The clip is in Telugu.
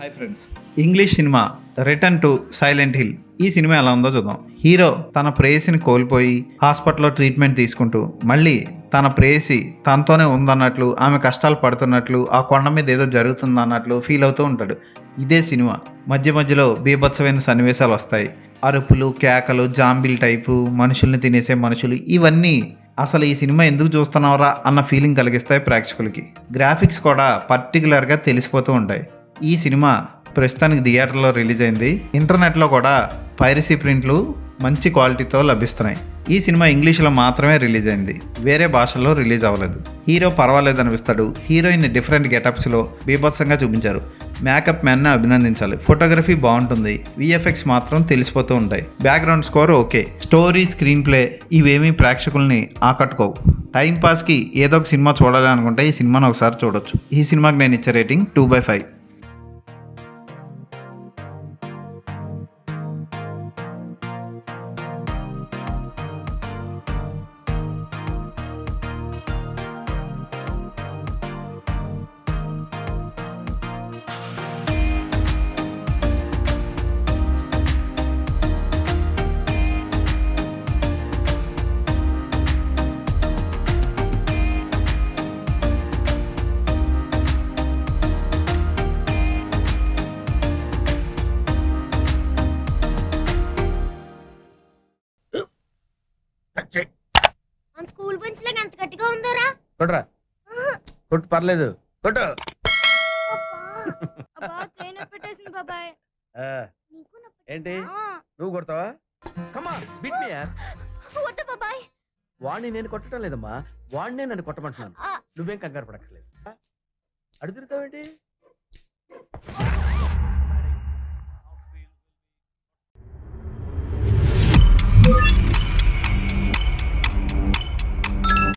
Hi friends, English cinema return to silent hill. ఈ సినిమా ఎలా ఉందో చూద్దాం. హీరో తన ప్రేయసిని కోల్పోయి హాస్పిటల్లో ట్రీట్మెంట్ తీసుకుంటూ మళ్ళీ తన ప్రేయసి తనతోనే ఉందన్నట్లు, ఆమె కష్టాలు పడుతున్నట్లు, ఆ కొండ మీద ఏదో జరుగుతుందన్నట్లు ఫీల్ అవుతూ ఉంటాడు. ఇదే సినిమా మధ్య మధ్యలో బీభత్సమైన సన్నివేశాలు వస్తాయి. అరుపులు, కేకలు, జాంబిల్ టైపు మనుషుల్ని తినేసే మనుషులు, ఇవన్నీ అసలు ఈ సినిమా ఎందుకు చూస్తున్నావురా అన్న ఫీలింగ్ కలిగిస్తాయి ప్రేక్షకులకి. గ్రాఫిక్స్ కూడా పర్టికులర్గా తెలిసిపోతూ ఉంటాయి. ఈ సినిమా ప్రస్తుతానికి థియేటర్లో రిలీజ్ అయింది. ఇంటర్నెట్లో కూడా పైరసీ ప్రింట్లు మంచి క్వాలిటీతో లభిస్తున్నాయి. ఈ సినిమా ఇంగ్లీష్లో మాత్రమే రిలీజ్ అయింది, వేరే భాషల్లో రిలీజ్ అవ్వలేదు. హీరో పర్వాలేదు అనిపిస్తాడు. హీరోయిన్ డిఫరెంట్ గెటప్స్లో బీభత్సంగా చూపించారు. మేకప్ మ్యాన్ని అభినందించాలి. ఫోటోగ్రఫీ బాగుంటుంది, విఎఫ్ఎక్స్ మాత్రం తెలిసిపోతూ ఉంటాయి. Background score okay. Story, screen play ఇవేమీ ప్రేక్షకుల్ని ఆకట్టుకోవు. టైంపాస్కి ఏదో ఒక సినిమా చూడాలి అనుకుంటే ఈ సినిమాను ఒకసారి చూడొచ్చు. ఈ సినిమాకి నేను ఇచ్చే రేటింగ్ 2/5. మన స్కూల్ బెంచ్ లాగా ఎంత గట్టిగా ఉందోరా. కొట్రా, కొట్టు, పర్లేదు, కొట్టు. పెట్టేసింది బాబాయ్. ఆ, ఏంటి నువ్వు కొడతావా? కమా బిట్ మీ యార్. వద్దు బాబాయ్. వాణ్ణి నేను కొట్టడం లేదమ్మా, వాణ్ణే నన్ను కొట్టమంటున్నాను. ఆ. నువ్వేం కంగారు పడక్కర్లేదు. అడుగుతావేంటి?